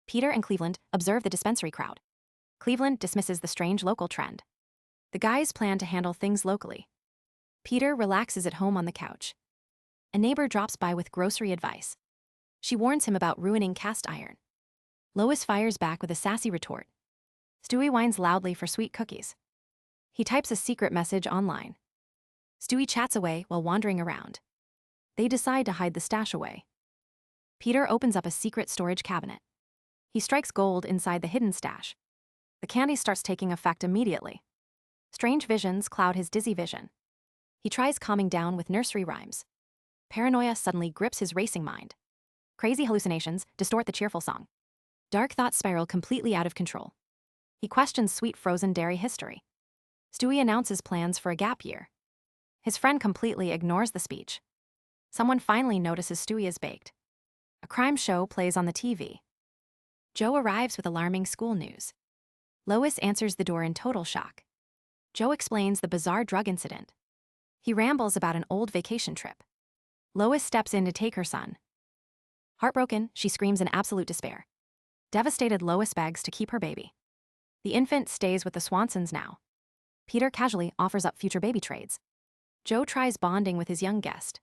Peter and Cleveland observe the dispensary crowd. Cleveland dismisses the strange local trend. The guys plan to handle things locally. Peter relaxes at home on the couch. A neighbor drops by with grocery advice. She warns him about ruining cast iron. Lois fires back with a sassy retort. Stewie whines loudly for sweet cookies. He types a secret message online. Stewie chats away while wandering around. They decide to hide the stash away. Peter opens up a secret storage cabinet. He strikes gold inside the hidden stash. The candy starts taking effect immediately. Strange visions cloud his dizzy vision. He tries calming down with nursery rhymes. Paranoia suddenly grips his racing mind. Crazy hallucinations distort the cheerful song. Dark thoughts spiral completely out of control. He questions sweet frozen dairy history. Stewie announces plans for a gap year. His friend completely ignores the speech. Someone finally notices Stewie is baked. A crime show plays on the TV. Joe arrives with alarming school news. Lois answers the door in total shock. Joe explains the bizarre drug incident. He rambles about an old vacation trip. Lois steps in to take her son. Heartbroken, she screams in absolute despair. Devastated, Lois begs to keep her baby. The infant stays with the Swansons now. Peter casually offers up future baby trades. Joe tries bonding with his young guest.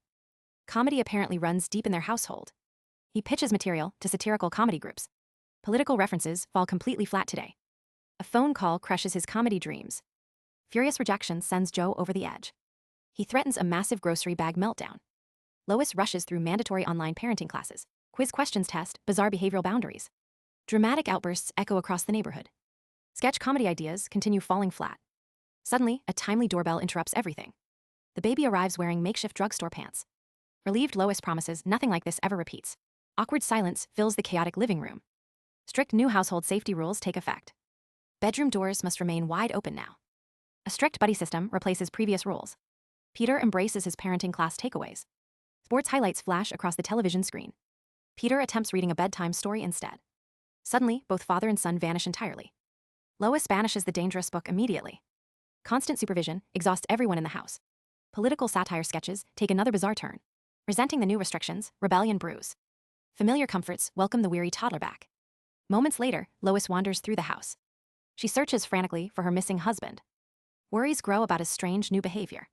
Comedy apparently runs deep in their household. He pitches material to satirical comedy groups. Political references fall completely flat today. A phone call crushes his comedy dreams. Furious rejection sends Joe over the edge. He threatens a massive grocery bag meltdown. Lois rushes through mandatory online parenting classes. Quiz questions test bizarre behavioral boundaries. Dramatic outbursts echo across the neighborhood. Sketch comedy ideas continue falling flat. Suddenly, a timely doorbell interrupts everything. The baby arrives wearing makeshift drugstore pants. Relieved, Lois promises nothing like this ever repeats. Awkward silence fills the chaotic living room. Strict new household safety rules take effect. Bedroom doors must remain wide open now. A strict buddy system replaces previous rules. Peter embraces his parenting class takeaways. Sports highlights flash across the television screen. Peter attempts reading a bedtime story instead. Suddenly, both father and son vanish entirely. Lois banishes the dangerous book immediately. Constant supervision exhausts everyone in the house. Political satire sketches take another bizarre turn. Resenting the new restrictions, rebellion brews. Familiar comforts welcome the weary toddler back. Moments later, Lois wanders through the house. She searches frantically for her missing husband. Worries grow about his strange new behavior.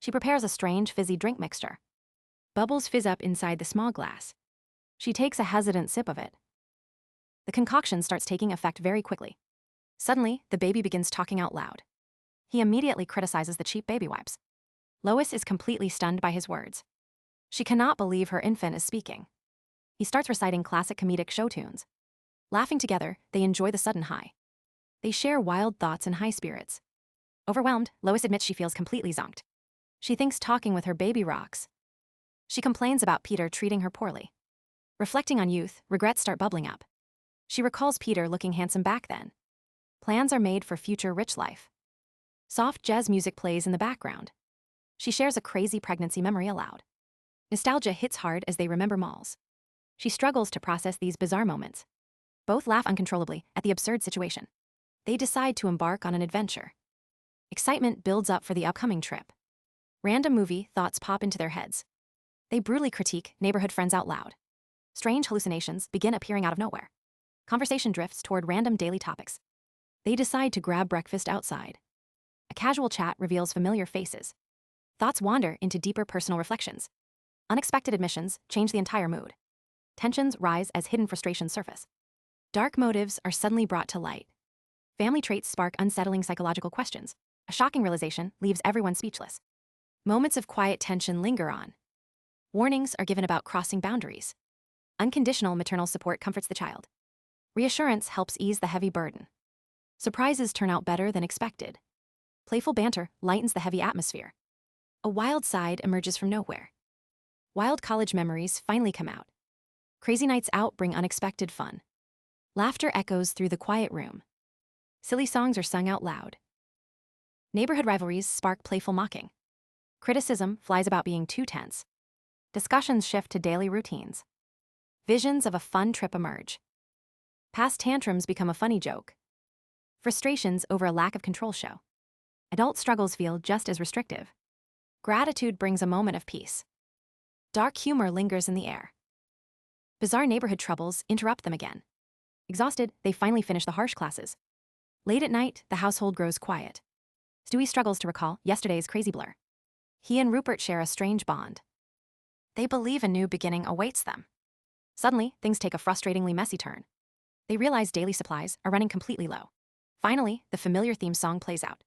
She prepares a strange fizzy drink mixture. Bubbles fizz up inside the small glass. She takes a hesitant sip of it. The concoction starts taking effect very quickly. Suddenly, the baby begins talking out loud. He immediately criticizes the cheap baby wipes. Lois is completely stunned by his words. She cannot believe her infant is speaking. He starts reciting classic comedic show tunes. Laughing together, they enjoy the sudden high. They share wild thoughts and high spirits. Overwhelmed, Lois admits she feels completely zonked. She thinks talking with her baby rocks. She complains about Peter treating her poorly. Reflecting on youth, regrets start bubbling up. She recalls Peter looking handsome back then. Plans are made for future rich life. Soft jazz music plays in the background. She shares a crazy pregnancy memory aloud. Nostalgia hits hard as they remember malls. She struggles to process these bizarre moments. Both laugh uncontrollably at the absurd situation. They decide to embark on an adventure. Excitement builds up for the upcoming trip. Random movie thoughts pop into their heads. They brutally critique neighborhood friends out loud. Strange hallucinations begin appearing out of nowhere. Conversation drifts toward random daily topics. They decide to grab breakfast outside. A casual chat reveals familiar faces. Thoughts wander into deeper personal reflections. Unexpected admissions change the entire mood. Tensions rise as hidden frustrations surface. Dark motives are suddenly brought to light. Family traits spark unsettling psychological questions. A shocking realization leaves everyone speechless. Moments of quiet tension linger on. Warnings are given about crossing boundaries. Unconditional maternal support comforts the child. Reassurance helps ease the heavy burden. Surprises turn out better than expected. Playful banter lightens the heavy atmosphere. A wild side emerges from nowhere. Wild college memories finally come out. Crazy nights out bring unexpected fun. Laughter echoes through the quiet room. Silly songs are sung out loud. Neighborhood rivalries spark playful mocking. Criticism flies about being too tense. Discussions shift to daily routines. Visions of a fun trip emerge. Past tantrums become a funny joke. Frustrations over a lack of control show. Adult struggles feel just as restrictive. Gratitude brings a moment of peace. Dark humor lingers in the air. Bizarre neighborhood troubles interrupt them again. Exhausted, they finally finish the harsh classes. Late at night, the household grows quiet. Stewie struggles to recall yesterday's crazy blur. He and Rupert share a strange bond. They believe a new beginning awaits them. Suddenly, things take a frustratingly messy turn. They realize daily supplies are running completely low. Finally, the familiar theme song plays out.